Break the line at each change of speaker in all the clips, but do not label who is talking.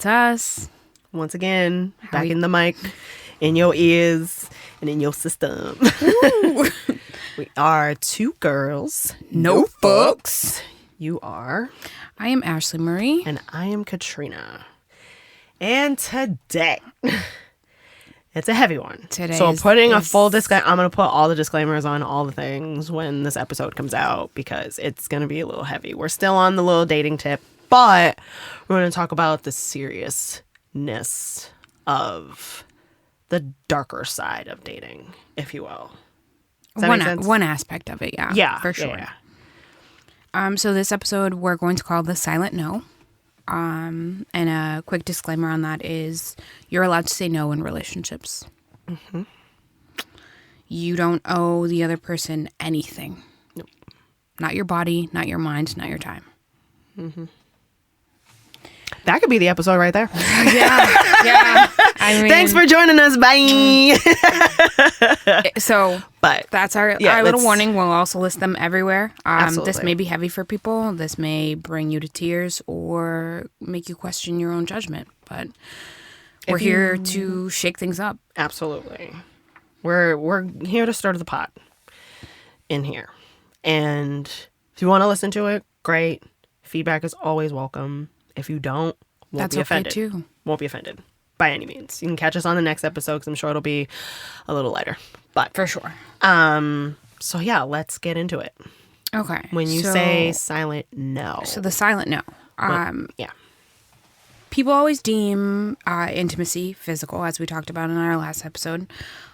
It's us.
Once again, back in the mic, in your ears, and in your system. We are two girls.
No fucks.
You are.
I am Ashley Marie.
And I am Katrina. And today, it's a heavy one. So putting a full disclaimer, I'm going to put all the disclaimers on all the things when this episode comes out because it's going to be a little heavy. We're still on the little dating tip, but we're going to talk about the seriousness of the darker side of dating, if you will. Does that make sense?
One aspect of it, yeah.
Yeah.
For sure.
Yeah.
So this episode we're going to call The Silent No. And a quick disclaimer on that is you're allowed to say no in relationships. Mm-hmm. You don't owe the other person anything.
Nope.
Not your body, not your mind, not your time.
Mm-hmm. That could be the episode right there.
Yeah. I mean,
thanks for joining us. Bye.
But that's our little warning. We'll also list them everywhere. This may be heavy for people. This may bring you to tears or make you question your own judgment. But we're here to shake things up.
Absolutely. We're here to stir the pot in here. And if you want to listen to it, great. Feedback is always welcome. If you don't, won't be offended.
Okay too.
Won't be offended by any means. You can catch us on the next episode because I'm sure it'll be a little lighter. But
for sure.
So yeah, let's get into it.
Okay.
When you say silent no.
So the silent no.
Yeah.
People always deem intimacy physical, as we talked about in our last episode.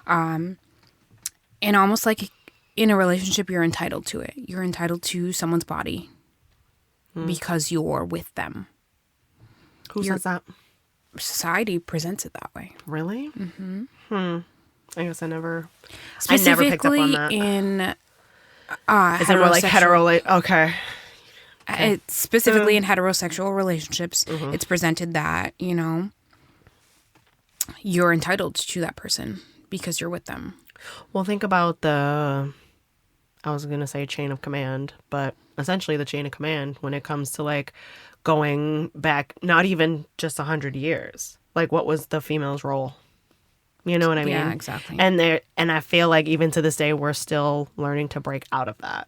And almost like in a relationship, you're entitled to it. You're entitled to someone's body because you're with them.
Who says that?
Society presents it that way.
Really? Mm-hmm. I guess I never picked up on that.
Specifically in
is it more like hetero? Okay.
It's specifically in heterosexual relationships, it's presented that, you're entitled to that person because you're with them.
Well, think about I was going to say chain of command, but essentially the chain of command when it comes to like going back, not even just 100 years. Like what was the female's role? You know what I mean?
Yeah, exactly.
And I feel like even to this day, we're still learning to break out of that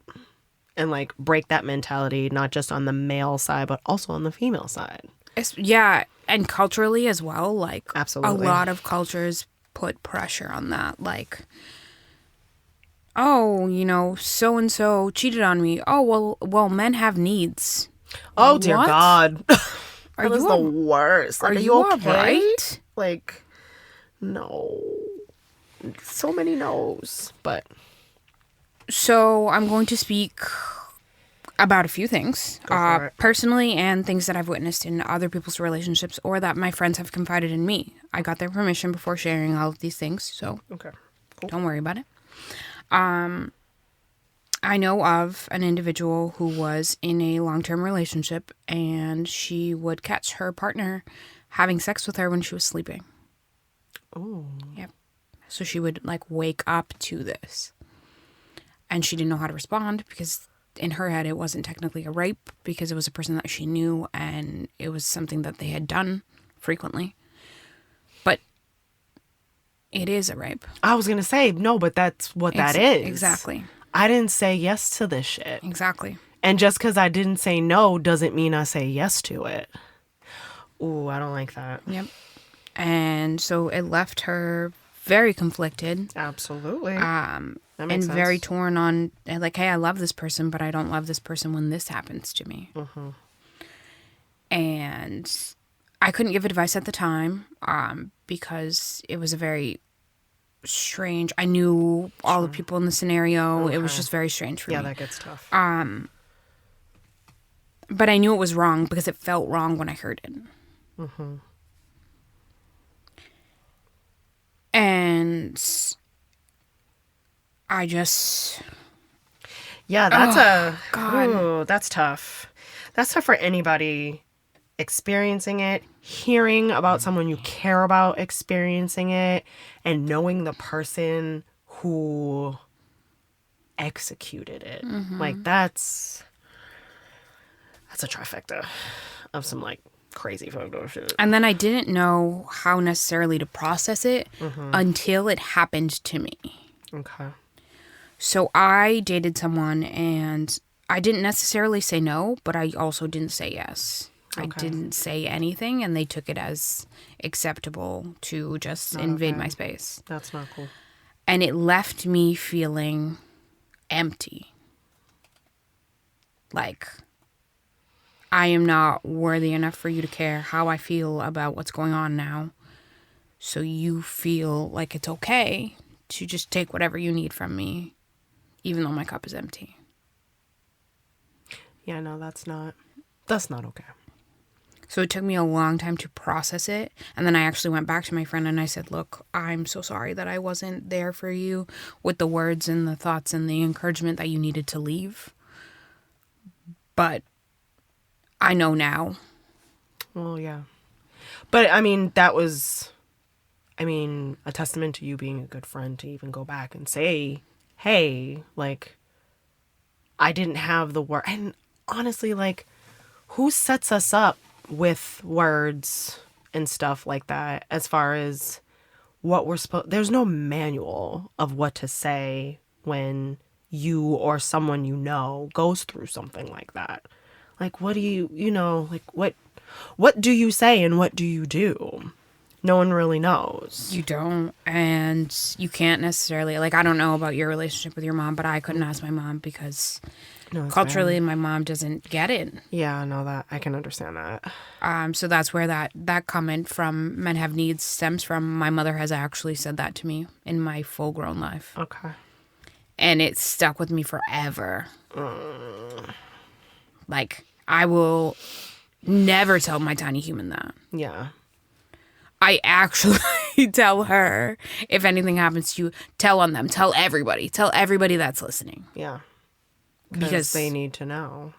and like break that mentality, not just on the male side, but also on the female side.
And culturally as well. Like
absolutely,
a lot of cultures put pressure on that. Like, oh, so-and-so cheated on me. Oh, well, men have needs.
Oh, dear God.
Are you
the worst. Like,
are you
okay?
All right?
Like, no. So many no's, but...
So I'm going to speak about a few things, personally and things that I've witnessed in other people's relationships or that my friends have confided in me. I got their permission before sharing all of these things, so
okay, cool.
Don't worry about it. I know of an individual who was in a long-term relationship and she would catch her partner having sex with her when she was sleeping.
Oh.
Yep. So she would like wake up to this. And she didn't know how to respond because in her head it wasn't technically a rape because it was a person that she knew and it was something that they had done frequently. But it is a rape.
I was going to say, no, but that's what that is.
Exactly.
I didn't say yes to this shit.
Exactly.
And just because I didn't say no doesn't mean I say yes to it. Ooh, I don't like that.
Yep. And so it left her very conflicted.
Absolutely.
And
sense.
Very torn on, like, hey, I love this person, but I don't love this person when this happens to me.
Mm-hmm.
And I couldn't give advice at the time because it was a very strange. I knew all the people in the scenario. Okay. It was just very strange for me.
Yeah, that gets tough.
But I knew it was wrong because it felt wrong when I heard it.
Mm-hmm.
And I just...
Yeah, that's
God.
That's tough. That's tough for anybody experiencing it, hearing about someone you care about experiencing it, and knowing the person who executed it. Mm-hmm. Like that's a trifecta of some like crazy photo shoot.
And then I didn't know how necessarily to process it until it happened to me.
Okay.
So I dated someone and I didn't necessarily say no, but I also didn't say yes. Okay. I didn't say anything, and they took it as acceptable to just invade my space.
That's not cool.
And it left me feeling empty. Like, I am not worthy enough for you to care how I feel about what's going on now. So you feel like it's okay to just take whatever you need from me, even though my cup is empty.
Yeah, no, that's not okay.
So it took me a long time to process it. And then I actually went back to my friend and I said, look, I'm so sorry that I wasn't there for you with the words and the thoughts and the encouragement that you needed to leave. But I know now.
Well, yeah. But, I mean, that was, a testament to you being a good friend to even go back and say, hey, like, I didn't have the word. And honestly, like, who sets us up with words and stuff like that as far as what we're supposed... There's no manual of what to say when you or someone you know goes through something like that. Like, what do you like, what do you say and what do you do? No one really knows.
You don't, and you can't necessarily... Like, I don't know about your relationship with your mom, but I couldn't ask my mom because culturally my mom doesn't get it.
Yeah, no, that I can understand that.
So that's where that comment from men have needs stems from. My mother has actually said that to me in my full-grown life.
Okay.
And it stuck with me forever. Like, I will never tell my tiny human that.
Yeah.
I actually tell her, if anything happens to you, tell on them. Tell everybody. Tell everybody that's listening.
Yeah. Because they need to know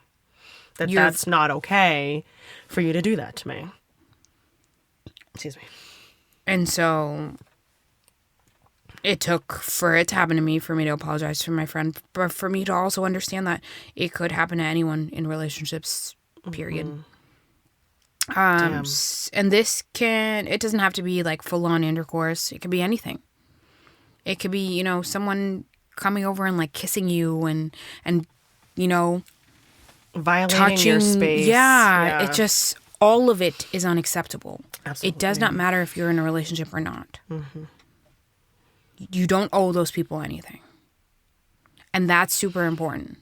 that that's not okay for you to do that to me. Excuse me.
And so it took for it to happen to me, for me to apologize to my friend, but for me to also understand that it could happen to anyone in relationships, period. And this it doesn't have to be like full-on intercourse. It could be anything. It could be, someone coming over and like kissing you and
violating
touching
your space.
Yeah, it just, all of it is unacceptable.
Absolutely.
It does not matter if you're in a relationship or not. Mm-hmm. You don't owe those people anything. And that's super important.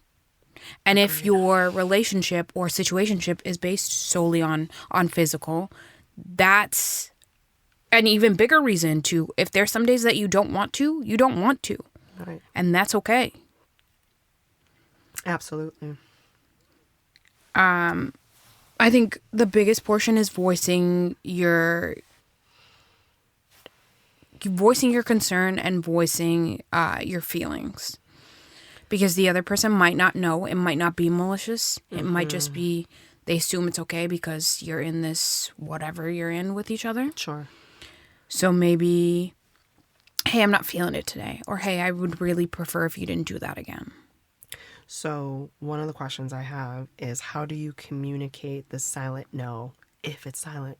And if your relationship or situationship is based solely on physical, that's an even bigger reason to, if there's some days that you don't want to, you don't want to.
Right.
And that's okay.
Absolutely.
I think the biggest portion is voicing your concern and voicing your feelings. Because the other person might not know. It might not be malicious. It might just be they assume it's okay because you're in this whatever you're in with each other.
Sure.
So maybe, hey, I'm not feeling it today. Or, hey, I would really prefer if you didn't do that again.
So one of the questions I have is, how do you communicate the silent no if it's silent?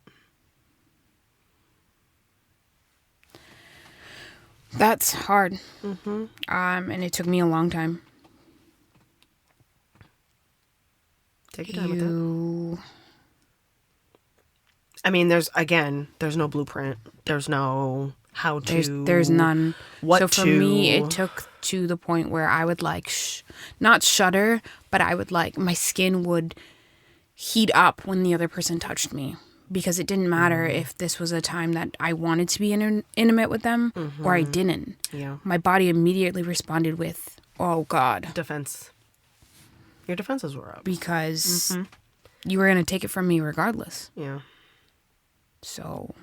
That's hard. Mm-hmm. And it took me a long time.
Take your time with it. I mean, there's no blueprint. There's no how to.
There's none.
So
for me, it took to the point where I would like, not shudder, but I would like, my skin would heat up when the other person touched me. Because it didn't matter if this was a time that I wanted to be intimate with them or I didn't.
Yeah.
My body immediately responded with, oh, God.
Defense. Your defenses were up.
Because you were going to take it from me regardless.
Yeah.
So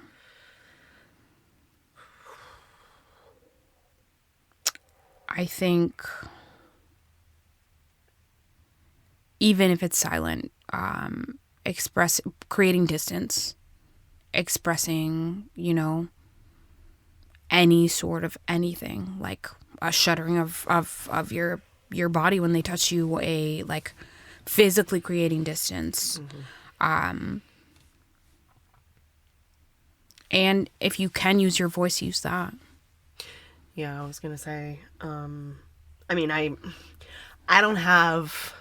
I think even if it's silent, creating distance, expressing, any sort of anything, like a shuddering of your body when they touch you, physically creating distance. And if you can use your voice, use that.
Yeah, I was gonna say, I mean, I don't have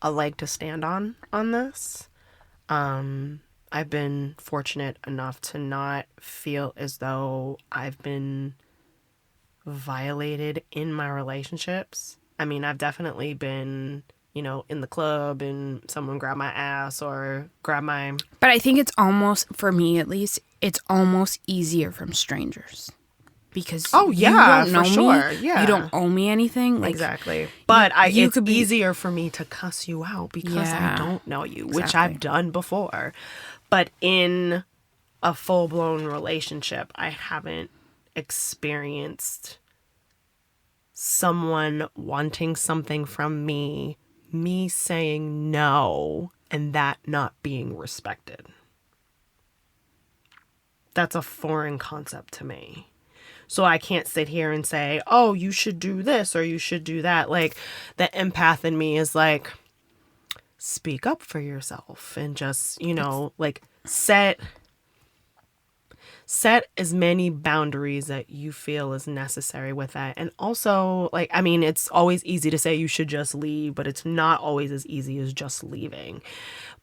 a leg to stand on this. I've been fortunate enough to not feel as though I've been violated in my relationships. I mean, I've definitely been, in the club and someone grabbed my ass or grabbed my...
But I think it's almost, for me at least, it's almost easier from strangers. Because
you don't know me.
Yeah. You don't owe me anything. Like,
exactly. But it's easier for me to cuss you out because I don't know you, which I've done before. But in a full-blown relationship, I haven't experienced someone wanting something from me saying no, and that not being respected. That's a foreign concept to me. So I can't sit here and say, oh, you should do this or you should do that. Like, the empath in me is like, speak up for yourself and just, like, set as many boundaries that you feel is necessary with that. And also, like, I mean, it's always easy to say you should just leave, but it's not always as easy as just leaving.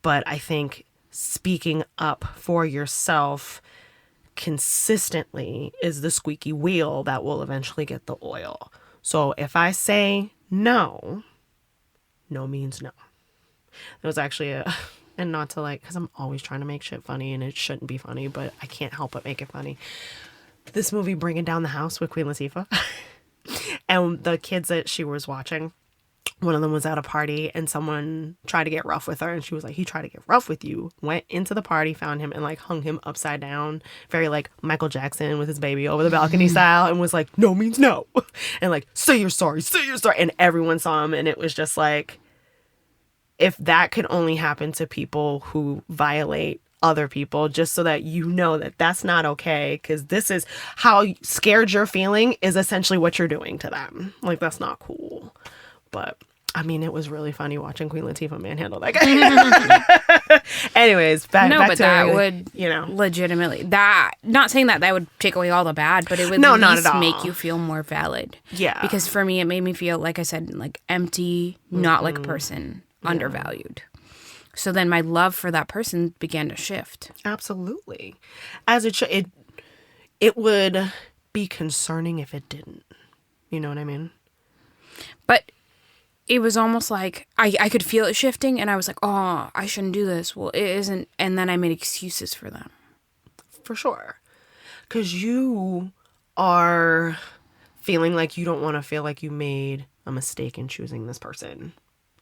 But I think speaking up for yourself consistently is the squeaky wheel that will eventually get the oil. So if I say no, no means no. There was actually and not to like, because I'm always trying to make shit funny and it shouldn't be funny, but I can't help but make it funny. This movie, Bringing Down the House with Queen Latifah, and the kids that she was watching, one of them was at a party and someone tried to get rough with her and she was like, he tried to get rough with you. Went into the party, found him and like hung him upside down, very like Michael Jackson with his baby over the balcony style, and was like, no means no. And like, say you're sorry. And everyone saw him, and it was just like, if that could only happen to people who violate other people, just so that you know that that's not okay, because this is how scared you're feeling is essentially what you're doing to them. Like, that's not cool. But I mean, it was really funny watching Queen Latifah manhandle that guy. Anyways, back to
that would, legitimately, that, not saying that would take away all the bad, but it would at least make you feel more valid.
Yeah.
Because for me, it made me feel, like I said, like empty, not like a person, undervalued. So then my love for that person began to shift.
Absolutely. As it should. It would be concerning if it didn't. You know what I mean?
But it was almost like I could feel it shifting, and I was like, oh, I shouldn't do this. Well, it isn't. And then I made excuses for them.
For sure. Because you are feeling like you don't want to feel like you made a mistake in choosing this person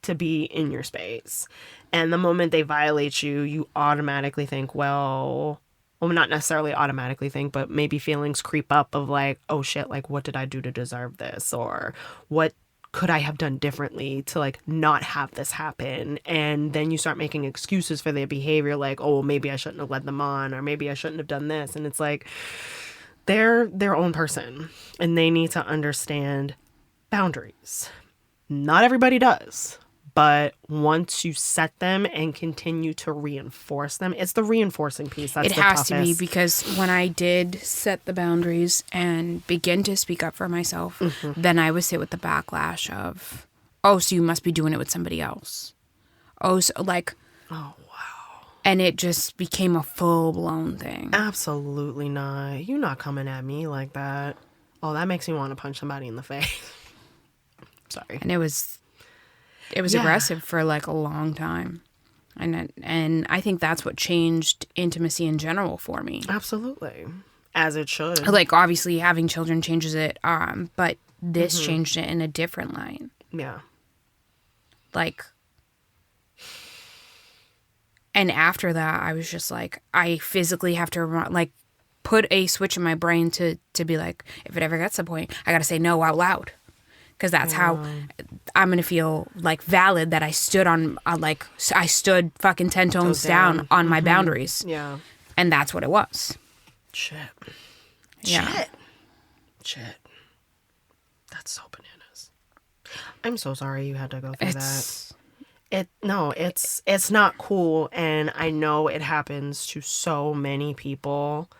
to be in your space. And the moment they violate you, you automatically think, well, not necessarily automatically think, but maybe feelings creep up of like, oh shit, like what did I do to deserve this? Or what could I have done differently to like not have this happen? And then you start making excuses for their behavior, like, oh, maybe I shouldn't have led them on, or maybe I shouldn't have done this. And it's like, they're their own person and they need to understand boundaries. Not everybody does. But once you set them and continue to reinforce them, it's the reinforcing piece that's the toughest. It has to be,
because when I did set the boundaries and begin to speak up for myself, then I would sit with the backlash of, oh, so you must be doing it with somebody else. Oh, so like...
Oh, wow.
And it just became a full-blown thing.
Absolutely not. You're not coming at me like that. Oh, that makes me want to punch somebody in the face. Sorry.
And it was aggressive for like a long time. And I think that's what changed intimacy in general for me.
Absolutely. As it should.
Like, obviously having children changes it, but this changed it in a different light.
Yeah.
Like, and after that, I was just like, I physically have to like put a switch in my brain to be like, if it ever gets to the point, I got to say no out loud. Because that's how I'm going to feel, like, valid that I stood on, I stood fucking 10 tones down on my boundaries.
Yeah.
And that's what it was.
Shit.
Yeah.
Shit. That's so bananas. I'm so sorry you had to go through that. It's not cool. And I know it happens to so many people.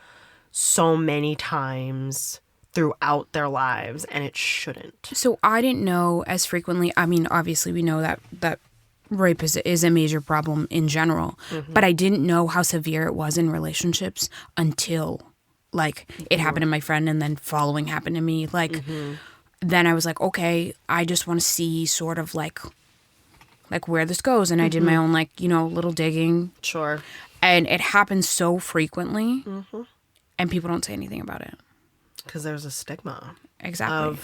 so many times throughout their lives, and it shouldn't.
So I didn't know as frequently. I mean, obviously we know that rape is a major problem in general, but I didn't know how severe it was in relationships until like it happened to my friend, and then following happened to me. Like then I was like, okay, I just want to see sort of like where this goes, and I did my own little digging.
Sure.
And it happens so frequently, and people don't say anything about it.
Because there's a stigma.
Exactly.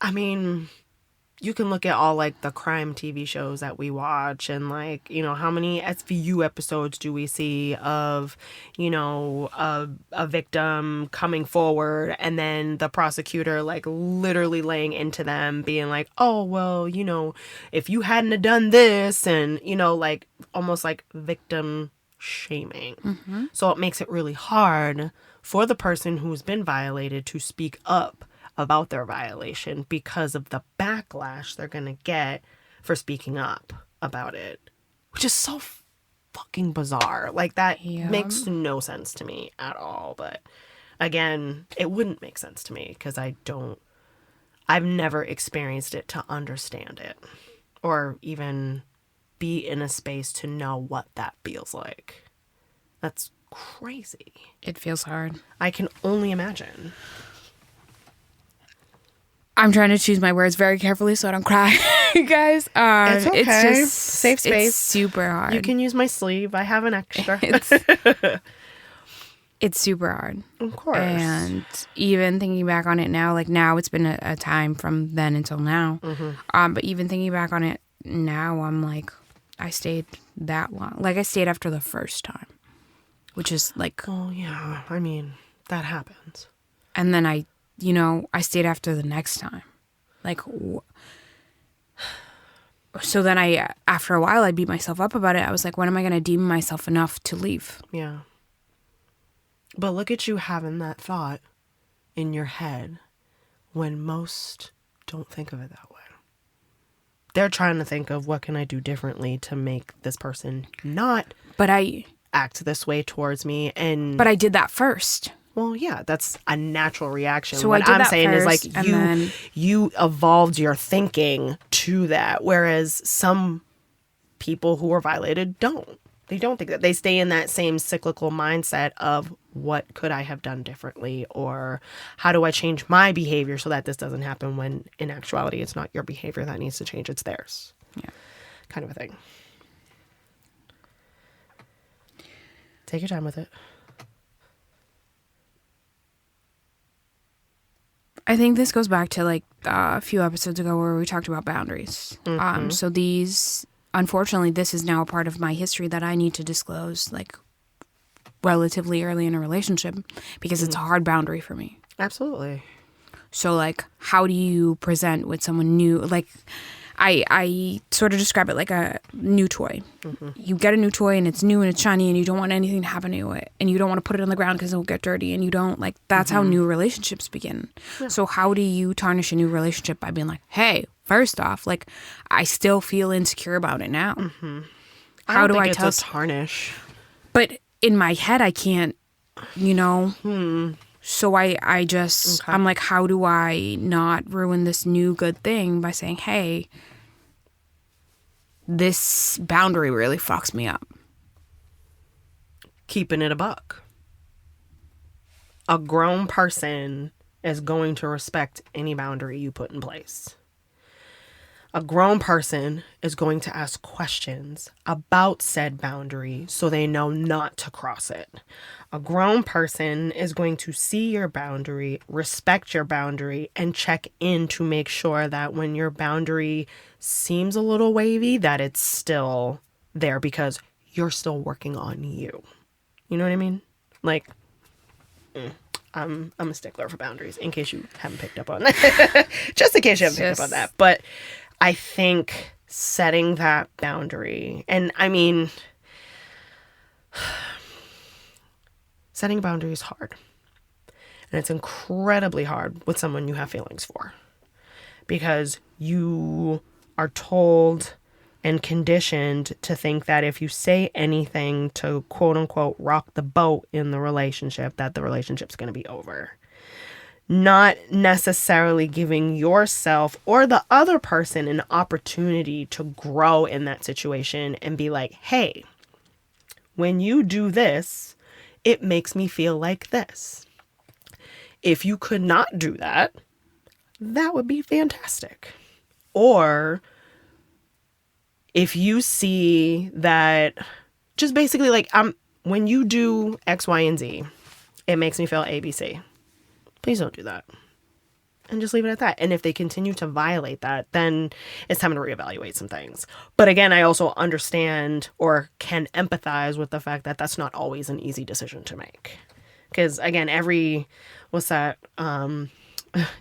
I mean, you can look at all, like, the crime TV shows that we watch, and, like, you know, how many SVU episodes do we see of, you know, a victim coming forward, and then the prosecutor, like, literally laying into them, being like, oh, well, you know, if you hadn't have done this, and, you know, like, almost like victim shaming. So it makes it really hard for the person who's been violated to speak up about their violation because of the backlash they're gonna get for speaking up about it, which is so fucking bizarre. Like, that makes no sense to me at all. But again, it wouldn't make sense to me because I've never experienced it to understand it or even be in a space to know what that feels like. That's crazy.
It feels hard.
I can only imagine.
I'm trying to choose my words very carefully so I don't cry, guys.
It's okay.
It's just
safe space.
It's super hard.
You can use my sleeve. I have an extra.
It's super hard.
Of course.
And even thinking back on it now, like now it's been a time from then until now. But even thinking back on it now, I'm like, I stayed that long. Like I stayed after the first time, which is like.
Oh yeah, I mean that happens.
And then I stayed after the next time. Like, so then after a while, I beat myself up about it. I was like, when am I going to deem myself enough to leave?
Yeah. But look at you having that thought in your head when most don't think of it that way. They're trying to think of what can I do differently to make this person not act this way towards me. But
I did that first.
Well, yeah, that's a natural reaction.
So
what I'm saying is like you evolved your thinking to that, whereas some people who are violated don't. They don't think that. They stay in that same cyclical mindset of what could I have done differently, or how do I change my behavior so that this doesn't happen, when in actuality it's not your behavior that needs to change, it's theirs.
Yeah.
Kind of a thing. Take your time with it.
I think this goes back to like a few episodes ago where we talked about boundaries. So unfortunately, this is now a part of my history that I need to disclose like relatively early in a relationship because it's a hard boundary for me.
Absolutely.
So like, how do you present with someone new? Like, I sort of describe it like a new toy. You get a new toy and it's new and it's shiny and you don't want anything to happen to it. And you don't want to put it on the ground because it will get dirty. And you don't, like, that's how new relationships begin. Yeah. So how do you tarnish a new relationship by being like, hey, first off, like, I still feel insecure about it now.
How do I tell? It's a tarnish.
But in my head, I can't, So I just, I'm like, how do I not ruin this new good thing by saying, hey, this boundary really fucks me up.
Keeping it a buck. A grown person is going to respect any boundary you put in place. A grown person is going to ask questions about said boundary so they know not to cross it. A grown person is going to see your boundary, respect your boundary, and check in to make sure that when your boundary seems a little wavy, that it's still there because you're still working on you. You know what I mean? Like, I'm a stickler for boundaries, in case you haven't picked up on that. Just in case you haven't picked up on that. But I think setting that boundary, and I mean, setting a boundary is hard. And it's incredibly hard with someone you have feelings for. Because you are told and conditioned to think that if you say anything to quote unquote rock the boat in the relationship, that the relationship's going to be over. Not necessarily giving yourself or the other person an opportunity to grow in that situation and be like, hey, when you do this, it makes me feel like this. If you could not do that, that would be fantastic. Or if you see that just basically like, when you do X, Y, and Z, it makes me feel ABC. Please don't do that. And just leave it at that. And if they continue to violate that, then it's time to reevaluate some things. But again, I also understand or can empathize with the fact that that's not always an easy decision to make. Because again,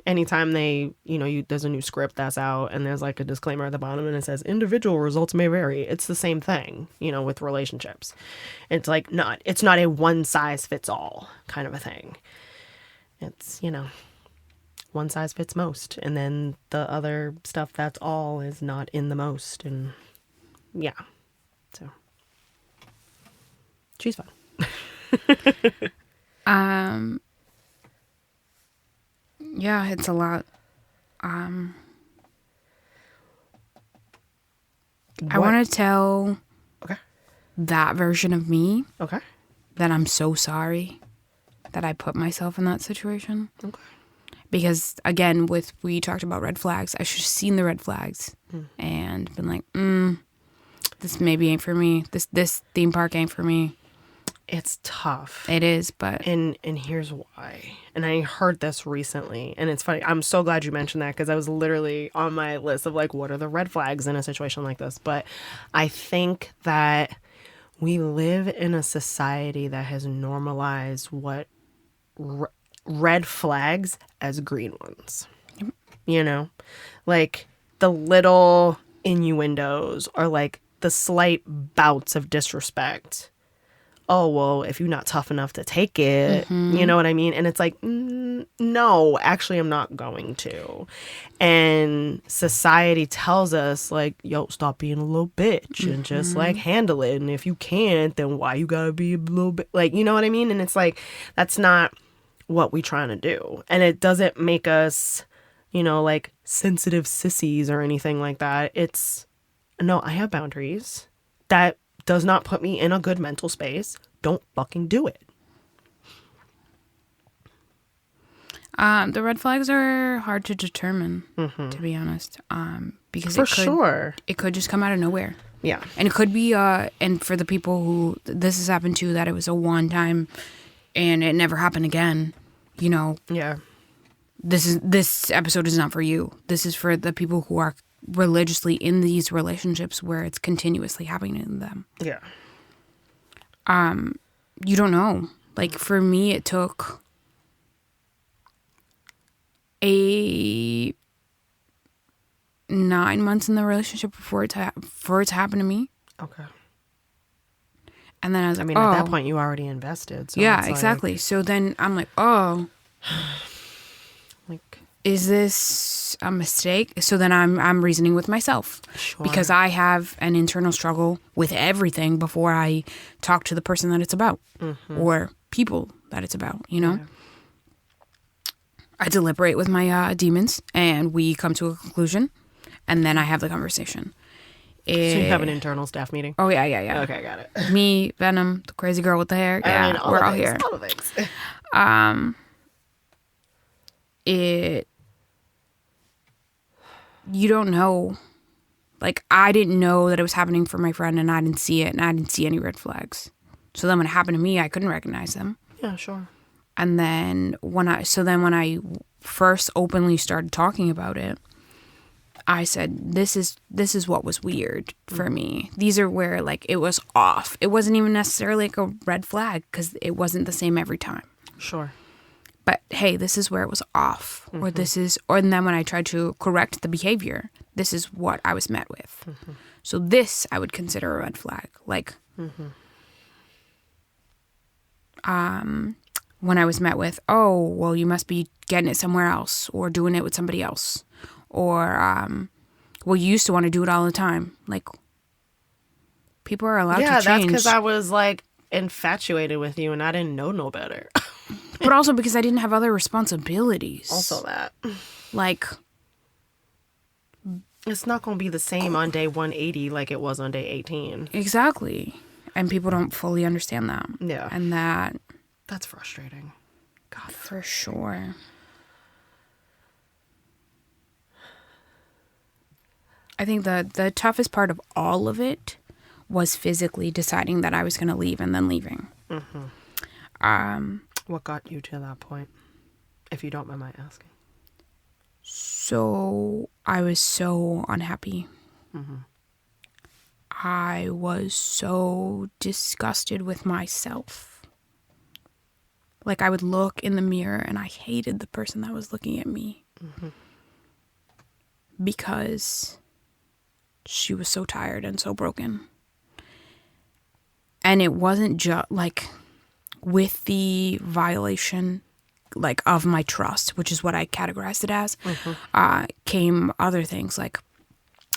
anytime there's a new script that's out and there's like a disclaimer at the bottom and it says individual results may vary. It's the same thing, with relationships. It's like it's not a one size fits all kind of a thing. It's, one size fits most. And then the other stuff that's all is not in the most. And yeah. So she's fun.
Yeah, it's a lot. I want to tell that version of me that I'm so sorry that I put myself in that situation. Okay. Because again, we talked about red flags. I should have seen the red flags and been like, this maybe ain't for me. This theme park ain't for me.
It's tough.
It is, but...
And here's why. And I heard this recently, and it's funny. I'm so glad you mentioned that because I was literally on my list of like, what are the red flags in a situation like this? But I think that we live in a society that has normalized what red flags as green ones. Like the little innuendos or like the slight bouts of disrespect. Oh, well, if you're not tough enough to take it, you know what I mean? And it's like, no, actually, I'm not going to. And society tells us, like, yo, stop being a little bitch and just, like, handle it. And if you can't, then why you gotta be a little bit, like, you know what I mean? And it's like, that's not what we trying to do. And it doesn't make us, like, sensitive sissies or anything like that. It's, no, I have boundaries. That does not put me in a good mental space. Don't fucking do it.
The red flags are hard to determine, to be honest. Because it could just come out of nowhere.
Yeah.
And it could be, and for the people who this has happened to, that it was a one time and it never happened again,
Yeah.
This episode is not for you. This is for the people who are religiously in these relationships where it's continuously happening to them.
Yeah.
You don't know. Like for me, it took a 9 months in the relationship for it to happen to me.
Okay.
And then I was like,
at that point you already invested. So
yeah, exactly. So then I'm like,
like,
is this a mistake? So then I'm reasoning with myself.
Sure.
Because I have an internal struggle with everything before I talk to the person that it's about or people that it's about, Yeah. I deliberate with my demons and we come to a conclusion and then I have the conversation.
So you have an internal staff meeting?
Oh, yeah.
Okay, got it.
Me, Venom, the crazy girl with the hair. Yeah, we're all here.
All the things.
You don't know. Like, I didn't know that it was happening for my friend and I didn't see it and I didn't see any red flags. So then when it happened to me, I couldn't recognize them.
Yeah, sure.
And then when I first openly started talking about it, I said, this is what was weird for me. These are where, like, it was off. It wasn't even necessarily like a red flag because it wasn't the same every time.
Sure.
But hey, this is where it was off. And then when I tried to correct the behavior, this is what I was met with. So this I would consider a red flag. Like, when I was met with, oh, well, you must be getting it somewhere else or doing it with somebody else. Or, well, you used to want to do it all the time. Like, People are allowed to change.
Yeah, that's because I was like infatuated with you and I didn't know no better.
But also because I didn't have other responsibilities.
Also that.
Like,
it's not going to be the same on day 180 like it was on day 18.
Exactly. And people don't fully understand that.
Yeah.
And
that's frustrating. God.
For sure. I think the toughest part of all of it was physically deciding that I was going to leave and then leaving.
Mm-hmm. What got you to that point, if you don't mind my asking?
So I was so unhappy.
Mm-hmm.
I was so disgusted with myself. Like, I would look in the mirror and I hated the person that was looking at me.
Mm-hmm.
Because she was so tired and so broken. And it wasn't just, like, with the violation, like, of my trust, which is what I categorized it as, came other things, like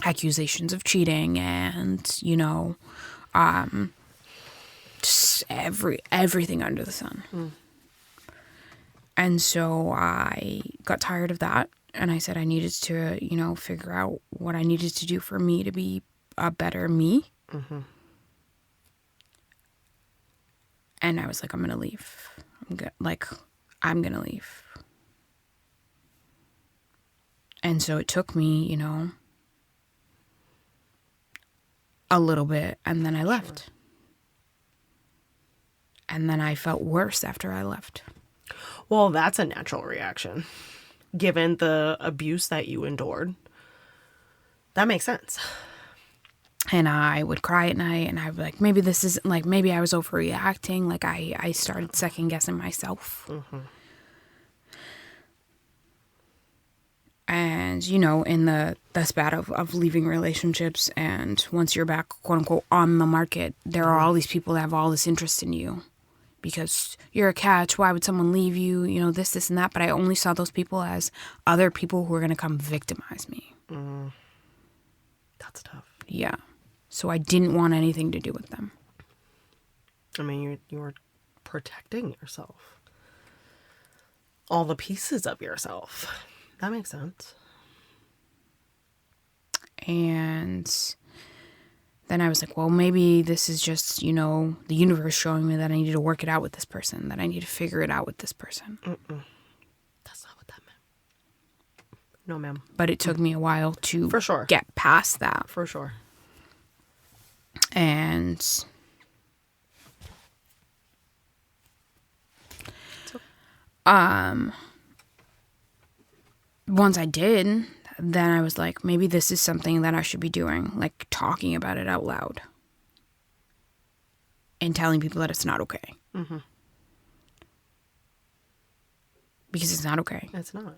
accusations of cheating and, you know, just everything under the sun. And so I got tired of that, and I said I needed to, you know, figure out what I needed to do for me to be a better me.
Mm-hmm.
And I was like, I'm gonna leave. I'm gonna leave. And so it took me, you know, a little bit, and then I left. Sure. And then I felt worse after I left.
Well, that's a natural reaction, given the abuse that you endured. That makes sense.
And I would cry at night, and I'd be like, maybe this isn't, like, maybe I was overreacting. Like, I started second-guessing myself.
Mm-hmm.
And, you know, in the spat of leaving relationships, and once you're back, quote-unquote, on the market, there are all these people that have all this interest in you. Because you're a catch, why would someone leave you? You know, this, and that. But I only saw those people as other people who were going to come victimize me.
That's tough.
Yeah. So I didn't want anything to do with them.
I mean, you were protecting yourself. All the pieces of yourself. That makes sense.
And then I was like, well, maybe this is just, you know, the universe showing me that I need to work it out with this person, that I need to figure it out with this person.
That's not what that meant. No, ma'am.
But it took me a while to
for sure
get past that.
For sure.
And once I did, then I was like, maybe this is something that I should be doing, like talking about it out loud and telling people that it's not okay.
Mm-hmm.
Because it's not okay.
It's not.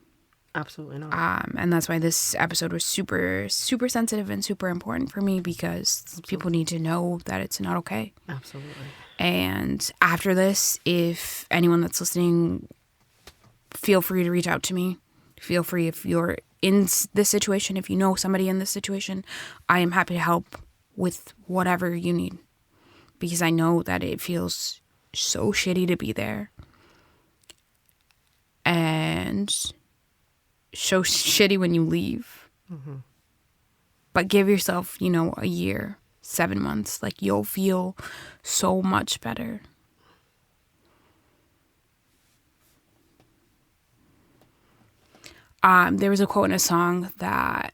Absolutely not.
And that's why this episode was super, super sensitive and super important for me, because people need to know that it's not okay.
Absolutely.
And after this, if anyone that's listening, feel free to reach out to me. Feel free if you're in this situation, if you know somebody in this situation, I am happy to help with whatever you need. Because I know that it feels so shitty to be there. And so shitty when you leave.
Mm-hmm.
But give yourself, you know, a year, 7 months. Like, you'll feel so much better. There was a quote in a song that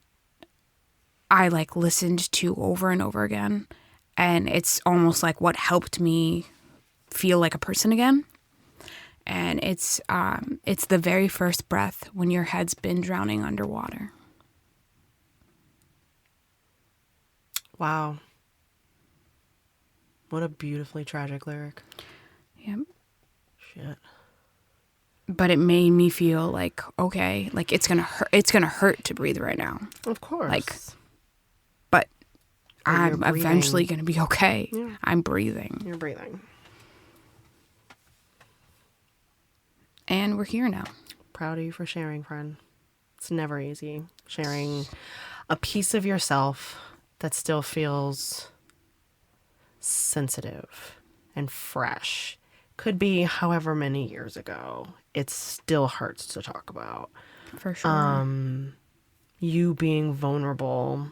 I, like, listened to over and over again. And it's almost like what helped me feel like a person again. And it's the very first breath when your head's been drowning underwater.
Wow. What a beautifully tragic lyric.
Yep.
Shit.
But it made me feel like, okay, like it's gonna hurt. It's gonna hurt to breathe right now.
Of course.
Like, but I'm eventually gonna be okay. Yeah. I'm breathing.
You're breathing.
And we're here now.
Proud of you for sharing, friend. It's never easy. Sharing a piece of yourself that still feels sensitive and fresh. Could be however many years ago. It still hurts to talk about.
For sure.
You being vulnerable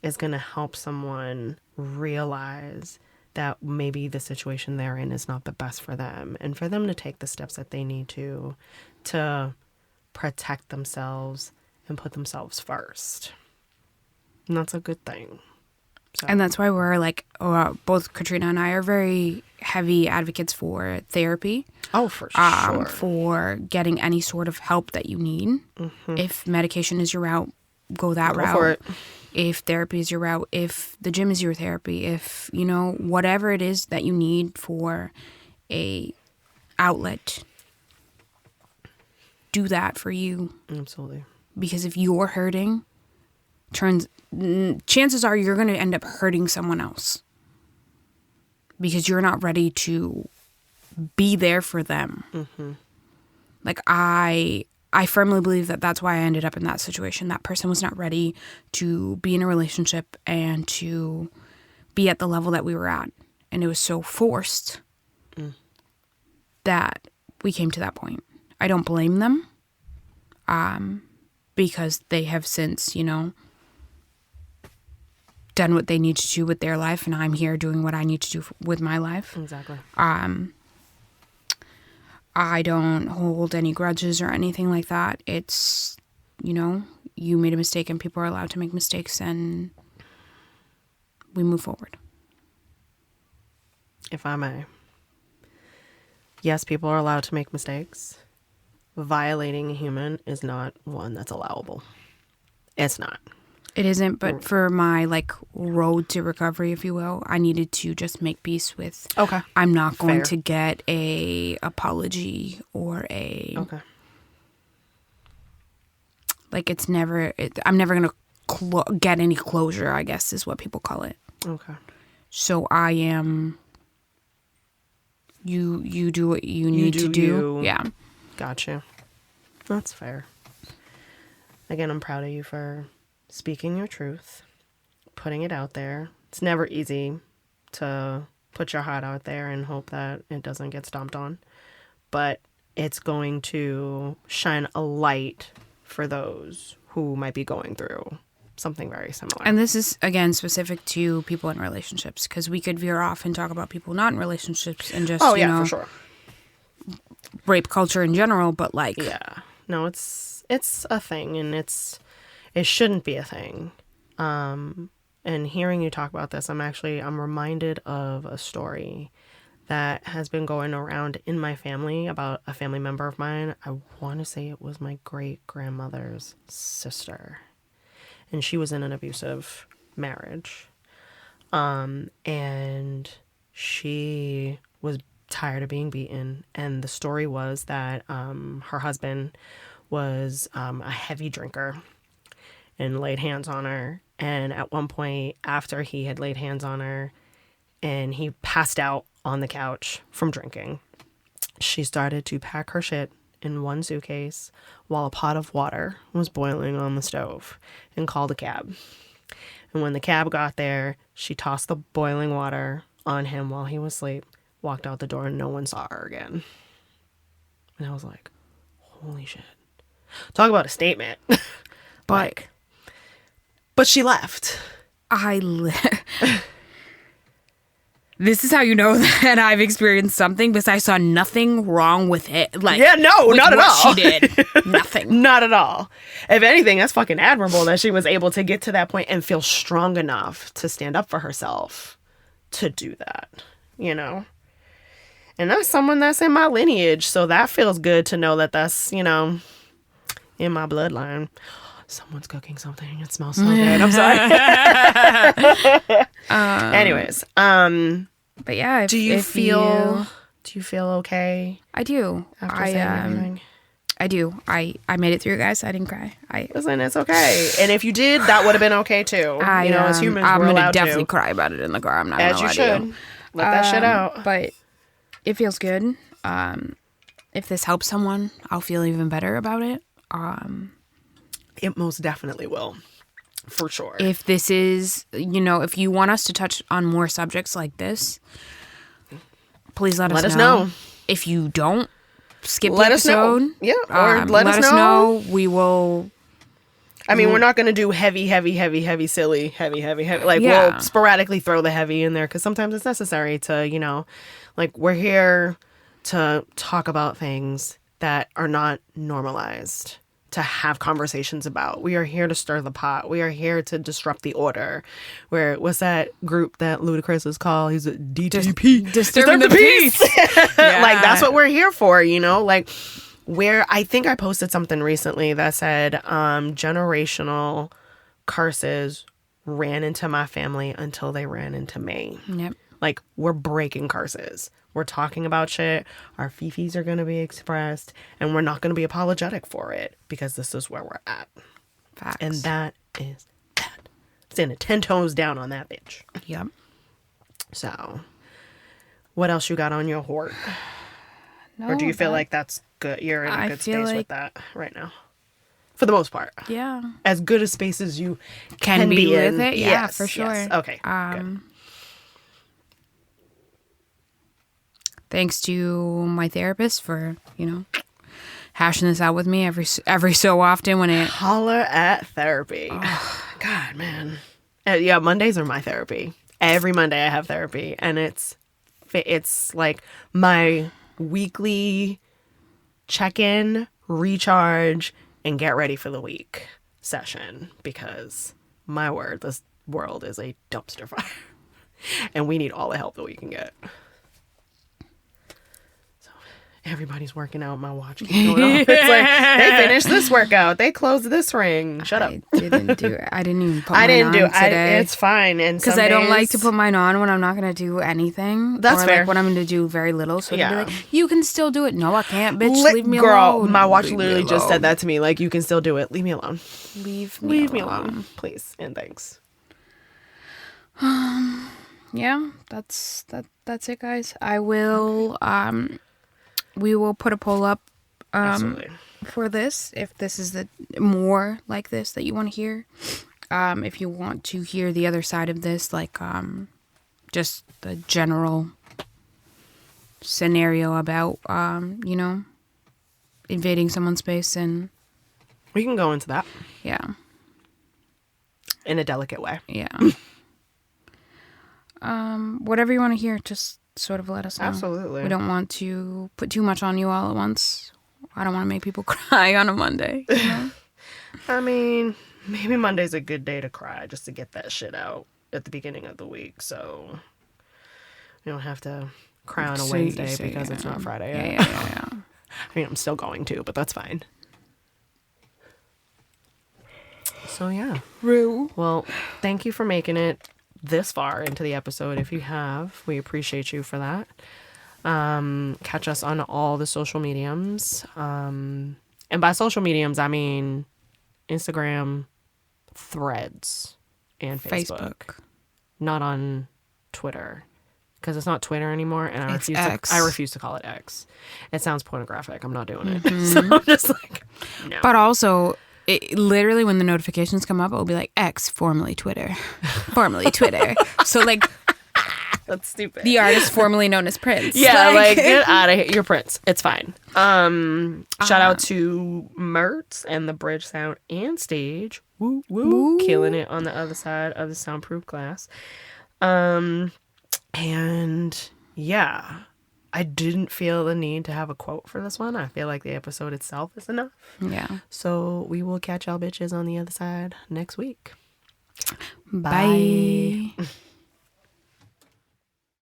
is going to help someone realize that maybe the situation they're in is not the best for them, and for them to take the steps that they need to protect themselves and put themselves first. And that's a good thing. So.
And that's why we're like, both Katrina and I are very heavy advocates for therapy.
Oh, for sure.
For getting any sort of help that you need. Mm-hmm. If medication is your route, go that route. For it. If therapy is your route, if the gym is your therapy, if, whatever it is that you need for a outlet, do that for you.
Absolutely.
Because if you're hurting, chances are you're going to end up hurting someone else because you're not ready to be there for them. Mm-hmm. Like I firmly believe that that's why I ended up in that situation. That person was not ready to be in a relationship and to be at the level that we were at. And it was so forced that we came to that point. I don't blame them because they have since, done what they need to do with their life, and I'm here doing what I need to do with my life.
Exactly.
I don't hold any grudges or anything like that. It's, you made a mistake and people are allowed to make mistakes and we move forward.
If I may. Yes, people are allowed to make mistakes. Violating a human is not one that's allowable. It's not.
It isn't, but for my, road to recovery, if you will, I needed to just make peace with,
okay,
I'm not going to get a apology or a,
okay,
it's never, I'm never going to get any closure, I guess is what people call it.
Okay.
So I am, you do what you need to do. Yeah.
Gotcha. That's fair. Again, I'm proud of you for speaking your truth, putting it out there. It's never easy to put your heart out there and hope that it doesn't get stomped on. But it's going to shine a light for those who might be going through something very similar.
And this is, again, specific to people in relationships, because we could veer off and talk about people not in relationships and just,
for sure.
rape culture in general, but
Yeah. No, it's a thing, and it shouldn't be a thing. And hearing you talk about this, I'm reminded of a story that has been going around in my family about a family member of mine. I want to say it was my great-grandmother's sister. And she was in an abusive marriage. And she was tired of being beaten. And the story was that her husband was a heavy drinker and laid hands on her. And at one point, after he had laid hands on her and he passed out on the couch from drinking, she started to pack her shit in one suitcase while a pot of water was boiling on the stove and called a cab. And when the cab got there, she tossed the boiling water on him while he was asleep, walked out the door, and no one saw her again. And I was like, holy shit. Talk about a statement. But she left.
This is how you know that I've experienced something, because I saw nothing wrong with it. Not
at all.
She did. Nothing.
Not at all. If anything, that's fucking admirable that she was able to get to that point and feel strong enough to stand up for herself to do that, And that's someone that's in my lineage, so that feels good to know that that's, in my bloodline. Someone's cooking something. It smells so good. I'm sorry. Anyways,
but yeah,
do you feel okay?
I do.
After saying everything?
I do. I made it through, guys. I didn't cry.
Listen, it's okay. And if you did, that would have been okay too. As humans,
I'm
we're allowed
gonna definitely cry about it in the car. I'm not
as you should. Let that shit out.
But it feels good. If this helps someone, I'll feel even better about it.
It most definitely will. For sure.
If this is, if you want us to touch on more subjects like this, please let us know. If you don't, skip the episode.
Us know. Yeah, or let us know.
We will...
I mean, we're not going to do heavy, silly, heavy. Like, we'll sporadically throw the heavy in there because sometimes it's necessary to, like, we're here to talk about things that are not normalized, to have conversations about. We are here to stir the pot. We are here to disrupt the order. What's that group that Ludacris is called? He's a DTP.
Disturbing the peace.
Like, that's what we're here for, like... Where I think I posted something recently that said generational curses ran into my family until they ran into me.
Yep.
Like, we're breaking curses. We're talking about shit. Our fifis are going to be expressed. And we're not going to be apologetic for it because this is where we're at.
Facts.
And that is that. Standing 10 toes down on that bitch.
Yep.
So, what else you got on your hort?
No,
or do you feel like that's good? You're in a good space with that right now, for the most part.
Yeah,
as good a space as you
can be with
in.
it. Yeah, yes, for sure.
Yes. Okay. Good.
Thanks to my therapist for hashing this out with me every so often when it
holler at therapy. Oh. God, man. Yeah, Mondays are my therapy. Every Monday I have therapy, and it's like my weekly check-in, recharge, and get ready for the week session, because my word, this world is a dumpster fire and we need all the help that we can get. So everybody's working out. My watch keeps going off. It's like, they finished this workout, they closed this ring. Shut up.
I didn't even put mine on today.
It's fine. And
because I don't like to put mine on when I'm not going to do anything.
That's fair.
Like when I'm going to do very little. So yeah. Be like, you can still do it. No, I can't, bitch. Leave me alone.
My watch literally just said that to me. Like, you can still do it. Leave me alone.
Leave
me alone. Please and thanks.
Yeah, that's it, guys. I will we will put a poll up for this, if this is the more like this that you want to hear. If you want to hear the other side of this, like just the general scenario about invading someone's space, and
we can go into that.
Yeah.
In a delicate way.
Yeah. Whatever you want to hear, just sort of let us know.
Absolutely.
We don't want to put too much on you all at once. I don't want to make people cry on a Monday.
I mean, maybe Monday's a good day to cry, just to get that shit out at the beginning of the week, so you don't have to cry on a Wednesday because it's not Friday yet.
Yeah.
I mean, I'm still going to, but that's fine. So yeah.
Rue.
Well, thank you for making it this far into the episode. If you have, we appreciate you for that. Catch us on all the social mediums. And by social mediums, I mean Instagram, Threads, and Facebook. Not on Twitter, because it's not Twitter anymore, and I refuse to call it X. It sounds pornographic. I'm not doing it. So I'm just like, no.
But also, literally when the notifications come up, it will be like X, formerly Twitter. So like,
that's stupid.
The artist formerly known as Prince.
Yeah, like get out of here. You're Prince. It's fine. Shout out to Mertz and the Bridge Sound and Stage. Woo woo. Killing it on the other side of the soundproof glass. And yeah, I didn't feel the need to have a quote for this one. I feel like the episode itself is enough.
Yeah.
So we will catch y'all bitches on the other side next week.
Bye.